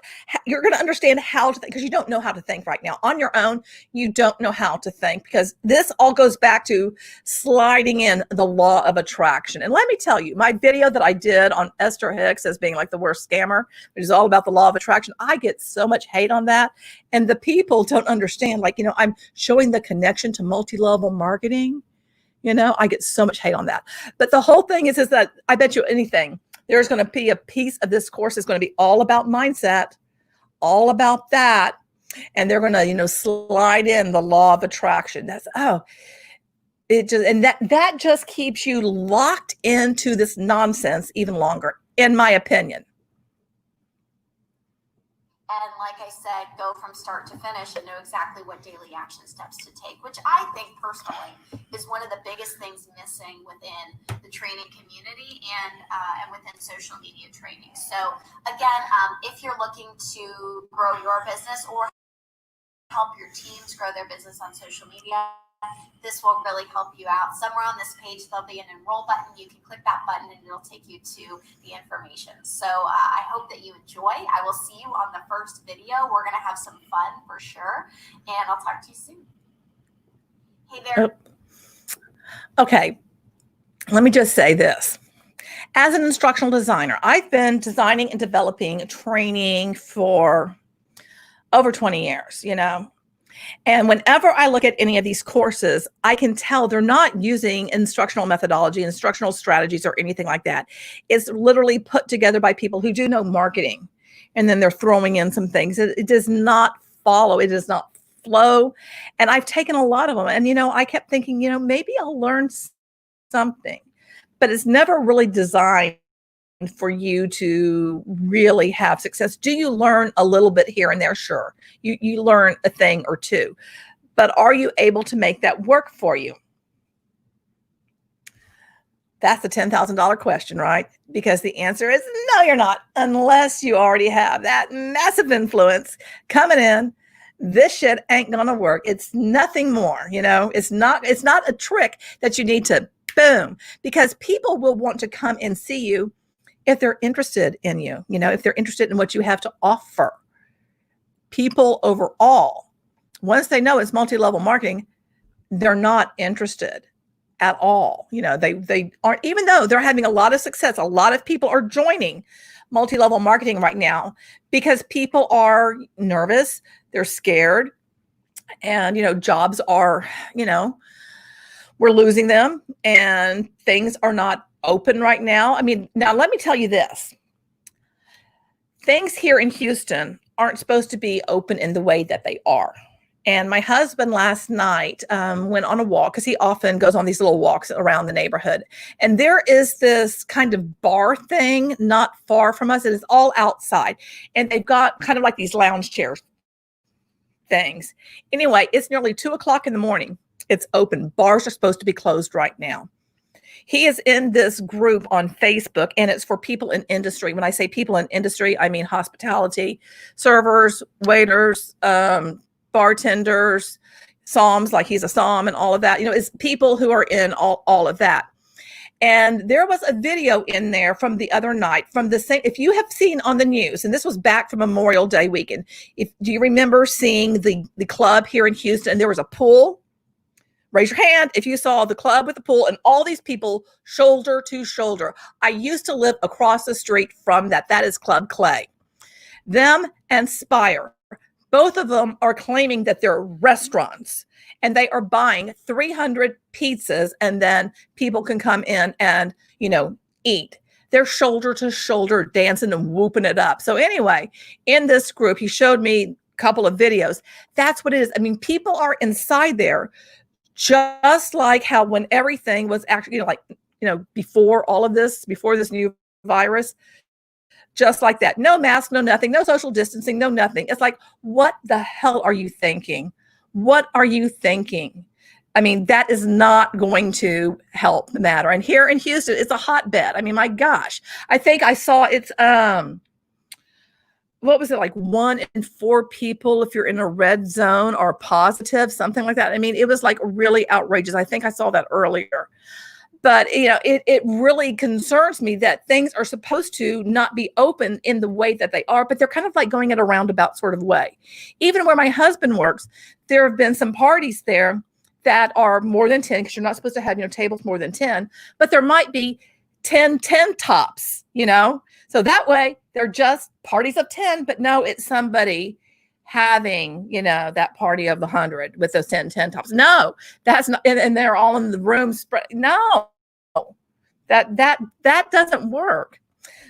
You're going to understand how to think, because you don't know how to think right now. On your own, you don't know how to think, because this all goes back to sliding in the law of attraction. And let me tell you, my video that I did on Esther Hicks as being like the worst scammer, which is all about the law of attraction, I get so much hate on that. And the people don't understand, like, I'm showing the connection to multi-level marketing. I get so much hate on that. But the whole thing is that I bet you anything, there's going to be a piece of this course is going to be all about mindset, all about that. And they're going to, slide in the law of attraction. That just keeps you locked into this nonsense even longer, in my opinion. And like I said, go from start to finish and know exactly what daily action steps to take, which I think personally is one of the biggest things missing within the training community and within social media training. So again, if you're looking to grow your business or help your teams grow their business on social media, this will really help you out. Somewhere on this page, there'll be an enroll button. You can click that button and it'll take you to the information. So I hope that you enjoy. I will see you on the first video. We're going to have some fun for sure. And I'll talk to you soon. Hey there. Okay. Let me just say this. As an instructional designer, I've been designing and developing training for over 20 years, And whenever I look at any of these courses, I can tell they're not using instructional methodology, instructional strategies, or anything like that. It's literally put together by people who do know marketing, and then they're throwing in some things. It does not follow. It does not flow. And I've taken a lot of them. And, I kept thinking, maybe I'll learn something. But it's never really designed for you to really have success. Do you learn a little bit here and there? Sure. You learn a thing or two, but are you able to make that work for you? That's the $10,000 question, right? Because the answer is no, you're not, unless you already have that massive influence coming in. This shit ain't gonna work. It's nothing more, it's not a trick that you need to boom, because people will want to come and see you if they're interested in you, if they're interested in what you have to offer. People overall, once they know it's multi-level marketing, they're not interested at all. They aren't, even though they're having a lot of success. A lot of people are joining multi-level marketing right now because people are nervous, they're scared, and jobs are, we're losing them, and things are not open right now. I mean, now let me tell you this. Things here in Houston aren't supposed to be open in the way that they are. And my husband last night went on a walk, because he often goes on these little walks around the neighborhood. And there is this kind of bar thing not far from us. It is all outside. And they've got kind of like these lounge chairs things. Anyway, it's nearly 2:00 in the morning. It's open. Bars are supposed to be closed right now. He is in this group on Facebook, and it's for people in industry. When I say people in industry, I mean hospitality, servers, waiters, bartenders, somms, like he's a somm and all of that. It's people who are in all of that. And there was a video in there from the other night from the same, if you have seen on the news, and this was back from Memorial Day weekend. Do you remember seeing the club here in Houston? There was a pool. Raise your hand if you saw the club with the pool and all these people shoulder to shoulder. I used to live across the street from that. That is Club Clay. Them and Spire, both of them are claiming that they're restaurants, and they are buying 300 pizzas, and then people can come in and, eat. They're shoulder to shoulder dancing and whooping it up. So anyway, in this group, he showed me a couple of videos. That's what it is. I mean, people are inside there, just like how when everything was actually, before all of this, before this new virus, just like that. No mask, no nothing, no social distancing, no nothing. It's like, what the hell are you thinking? What are you thinking? I mean, that is not going to help the matter. And here in Houston, it's a hotbed. I mean, my gosh, I think I saw it's, what was it, like 1 in 4 people, if you're in a red zone, are positive, something like that. I mean, it was like really outrageous. I think I saw that earlier. But, it really concerns me that things are supposed to not be open in the way that they are, but they're kind of like going in a roundabout sort of way. Even where my husband works, there have been some parties there that are more than 10, because you're not supposed to have, tables more than 10, but there might be 10 tops, So that way they're just parties of 10, but no, it's somebody having, that party of the 100 with those 10 tops. No, that's not, and they're all in the room spread. No, that doesn't work.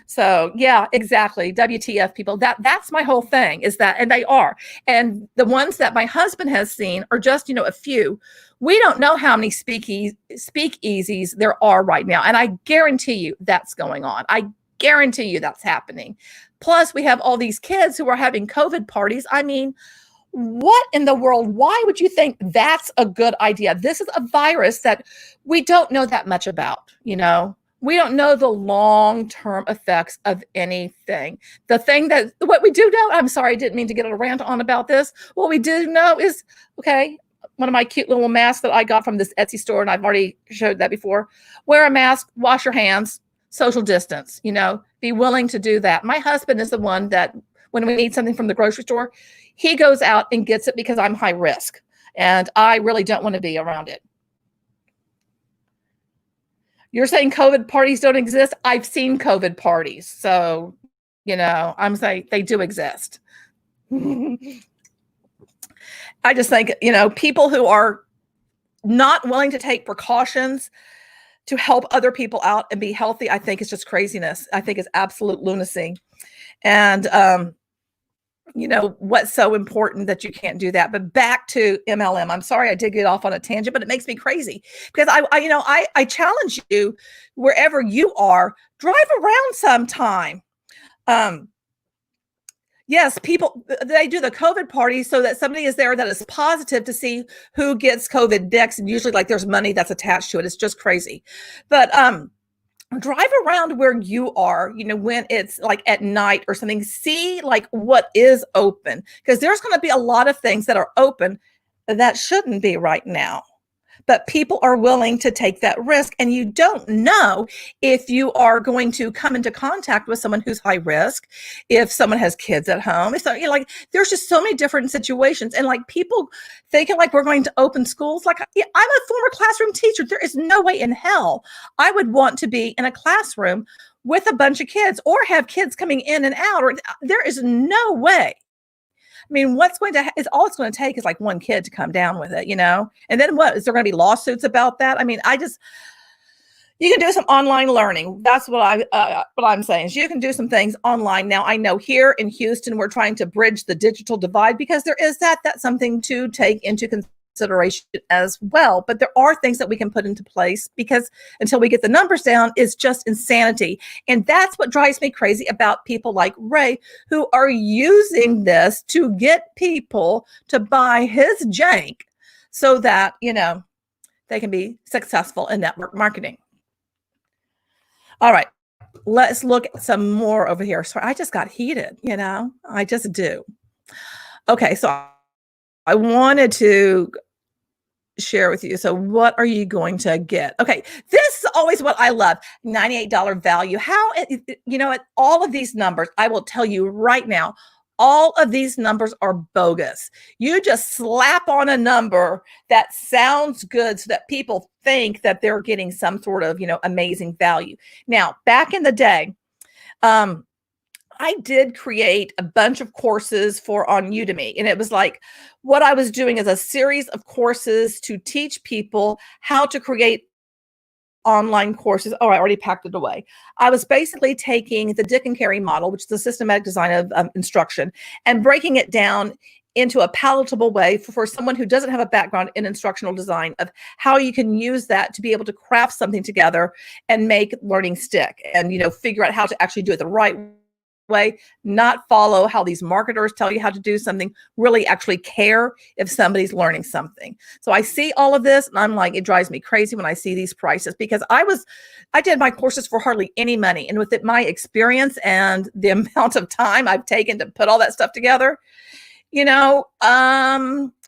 So yeah, exactly. WTF, people. That's my whole thing, is that, and they are. And the ones that my husband has seen are just, a few. We don't know how many speakeasies there are right now. And I guarantee you that's going on. I guarantee you that's happening. Plus, we have all these kids who are having COVID parties. I mean, what in the world? Why would you think that's a good idea? This is a virus that we don't know that much about, We don't know the long-term effects of anything. What we do know, I'm sorry, I didn't mean to get a rant on about this. What we do know is, okay, one of my cute little masks that I got from this Etsy store, and I've already showed that before. Wear a mask, wash your hands, social distance, be willing to do that. My husband is the one that when we need something from the grocery store, he goes out and gets it because I'm high risk and I really don't want to be around it. You're saying COVID parties don't exist? I've seen COVID parties. So, I'm saying they do exist. I just think, people who are not willing to take precautions to help other people out and be healthy, I think it's just craziness. I think it's absolute lunacy. And, what's so important that you can't do that? But back to MLM. I'm sorry I did get off on a tangent, but it makes me crazy because I challenge you wherever you are, drive around sometime. Yes, people, they do the COVID party so that somebody is there that is positive to see who gets COVID next. And usually like there's money that's attached to it. It's just crazy. But drive around where you are, when it's like at night or something, see like what is open, because there's going to be a lot of things that are open that shouldn't be right now. But people are willing to take that risk. And you don't know if you are going to come into contact with someone who's high risk, if someone has kids at home. So, like, there's just so many different situations. And like people thinking like we're going to open schools. Like, I'm a former classroom teacher. There is no way in hell I would want to be in a classroom with a bunch of kids or have kids coming in and out. Or there is no way. I mean, is all it's going to take is like one kid to come down with it, And then what? Is there going to be lawsuits about that? I mean, you can do some online learning. That's what I'm saying is you can do some things online. Now, I know here in Houston, we're trying to bridge the digital divide because there is that's something to take into consideration as well. But there are things that we can put into place because until we get the numbers down, it's just insanity. And that's what drives me crazy about people like Ray, who are using this to get people to buy his jank so that, they can be successful in network marketing. All right, let's look at some more over here. Sorry, I just got heated, I just do. Okay, so I wanted to share with you. So what are you going to get? Okay, this is always what I love, $98 value. At all of these numbers, I will tell you right now, all of these numbers are bogus. You just slap on a number that sounds good so that people think that they're getting some sort of, amazing value. Now, back in the day, I did create a bunch of courses on Udemy. And it was like what I was doing is a series of courses to teach people how to create online courses. Oh, I already packed it away. I was basically taking the Dick and Carey model, which is the systematic design of instruction, and breaking it down into a palatable way for someone who doesn't have a background in instructional design of how you can use that to be able to craft something together and make learning stick and, figure out how to actually do it the right way, not follow how these marketers tell you how to do something, really actually care if somebody's learning something. So I see all of this and I'm like, it drives me crazy when I see these prices because I did my courses for hardly any money. And with my experience and the amount of time I've taken to put all that stuff together,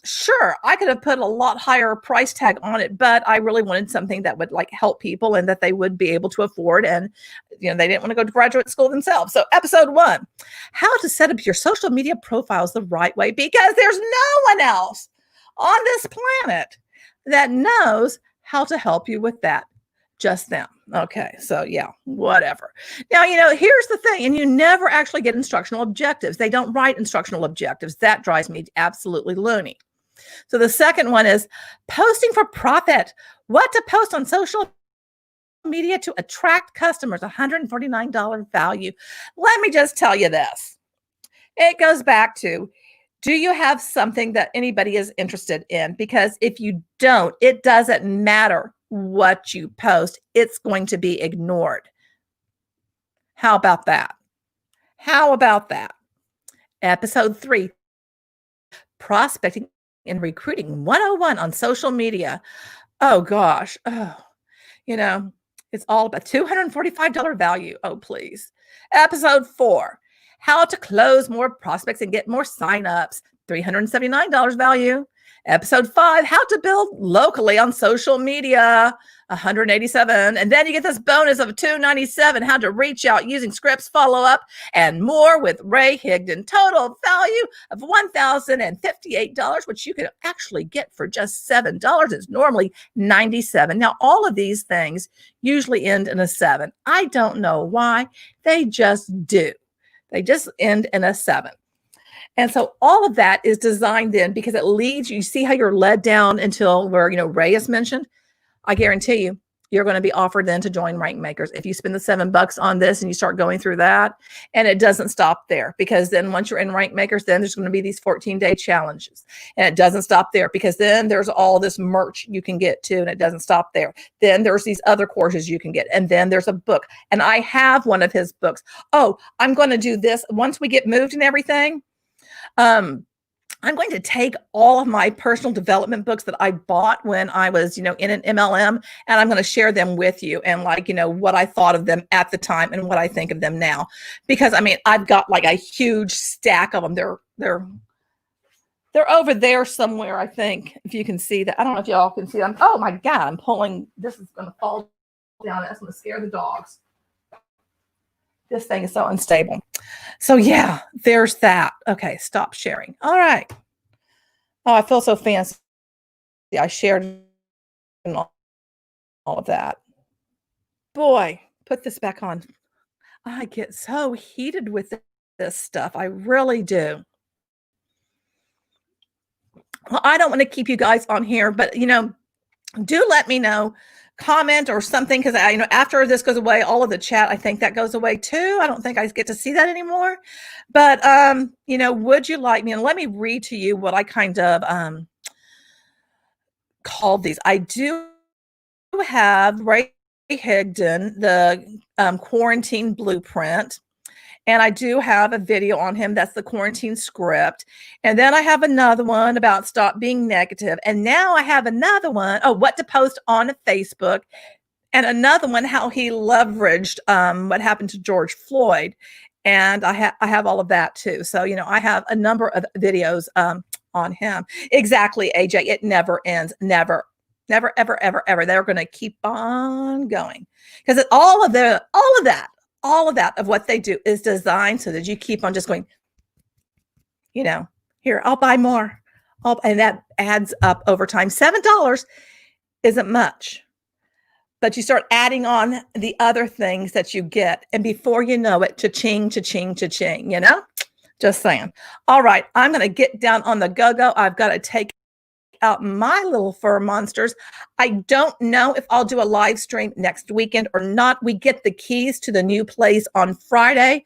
sure, I could have put a lot higher price tag on it, but I really wanted something that would like help people and that they would be able to afford. And, they didn't want to go to graduate school themselves. So episode 1, how to set up your social media profiles the right way, because there's no one else on this planet that knows how to help you with that. Just them. Okay. So yeah, whatever. Now, here's the thing, and you never actually get instructional objectives. They don't write instructional objectives. That drives me absolutely loony. So the second one is posting for profit. What to post on social media to attract customers, $149 value. Let me just tell you this. It goes back to, do you have something that anybody is interested in? Because if you don't, it doesn't matter what you post. It's going to be ignored. How about that? Episode 3, prospecting and recruiting 101 on social media. Oh gosh. It's all about $245 value. Oh, please. Episode 4, how to close more prospects and get more signups, $379 value. Episode 5, how to build locally on social media, $187. And then you get this bonus of $297, how to reach out using scripts, follow up, and more with Ray Higdon. Total value of $1,058, which you can actually get for just $7. It's normally $97. Now, all of these things usually end in a 7. I don't know why. They just do. They just end in a 7. And so all of that is designed then because it leads you see how you're led down until where, Ray has mentioned. I guarantee you're going to be offered then to join Rank Makers. If you spend the $7 on this and you start going through that, and it doesn't stop there, because then once you're in Rank Makers, then there's going to be these 14-day challenges, and it doesn't stop there because then there's all this merch you can get too, and it doesn't stop there. Then there's these other courses you can get, and then there's a book, and I have one of his books. Oh, I'm going to do this once we get moved and everything. I'm going to take all of my personal development books that I bought when I was, in an MLM, and I'm going to share them with you and what I thought of them at the time and what I think of them now. Because I mean, I've got like a huge stack of them. They're over there somewhere, I think, if you can see that. I don't know if y'all can see them. Oh my God, I'm pulling. This is going to fall down. That's going to scare the dogs. This thing is so unstable. So yeah, there's that. Okay, stop sharing. All right. Oh, I feel so fancy. I shared all of that. Boy, put this back on. I get so heated with this stuff. I really do. Well, I don't want to keep you guys on here, but do let me know, comment or something, because after this goes away, all of the chat, I think that goes away too. I don't think I get to see that anymore. But would you like me? And let me read to you what I kind of called these. I do have Ray Higdon, the quarantine blueprint. And I do have a video on him. That's the quarantine script. And then I have another one about stop being negative. And now I have another one, what to post on Facebook. And another one, how he leveraged what happened to George Floyd. And I have all of that too. So, I have a number of videos on him. Exactly, AJ. It never ends. Never, ever, ever. They're going to keep on going. Because all of that of what they do is designed so that you keep on just going, here, I'll buy more. And that adds up over time. $7 isn't much, but you start adding on the other things that you get. And before you know it, cha-ching, cha-ching, cha-ching, just saying. All right, I'm going to get down on the go-go. I've got to take out my little fur monsters. I don't know if I'll do a live stream next weekend or not. We get the keys to the new place on Friday.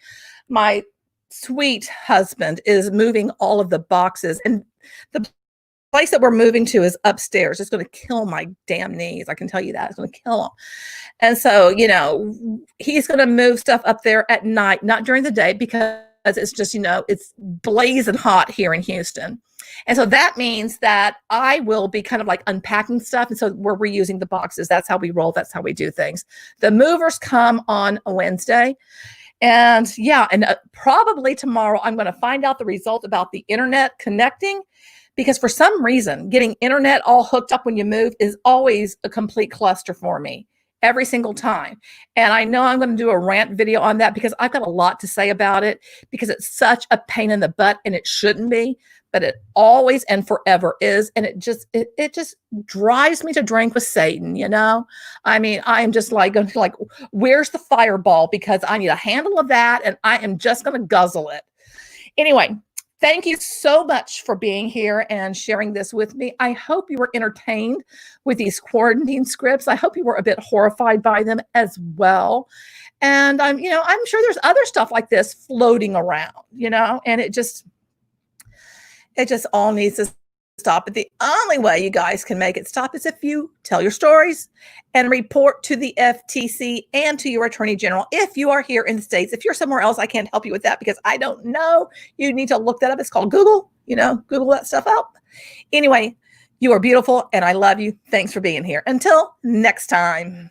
My sweet husband is moving all of the boxes, and the place that we're moving to is upstairs. It's going to kill my damn knees. I can tell you that. It's going to kill them. And so, he's going to move stuff up there at night, not during the day, because it's just, it's blazing hot here in Houston. And so that means that I will be kind of like unpacking stuff. And so we're reusing the boxes. That's how we roll. That's how we do things. The movers come on a Wednesday. And probably tomorrow I'm going to find out the result about the internet connecting, because for some reason, getting internet all hooked up when you move is always a complete cluster for me. Every single time. And I know I'm going to do a rant video on that because I've got a lot to say about it, because it's such a pain in the butt, and it shouldn't be, but it always and forever is. And it just drives me to drink with Satan, I mean, I am just like, where's the fireball? Because I need a handle of that, and I am just going to guzzle it. Anyway, thank you so much for being here and sharing this with me. I hope you were entertained with these quarantine scripts. I hope you were a bit horrified by them as well. And I'm sure there's other stuff like this floating around, and it just all needs to stop. But the only way you guys can make it stop is if you tell your stories and report to the FTC and to your attorney general. If you are here in the States, if you're somewhere else, I can't help you with that because I don't know. You need to look that up. It's called Google, Google that stuff up. Anyway, you are beautiful and I love you. Thanks for being here. Until next time.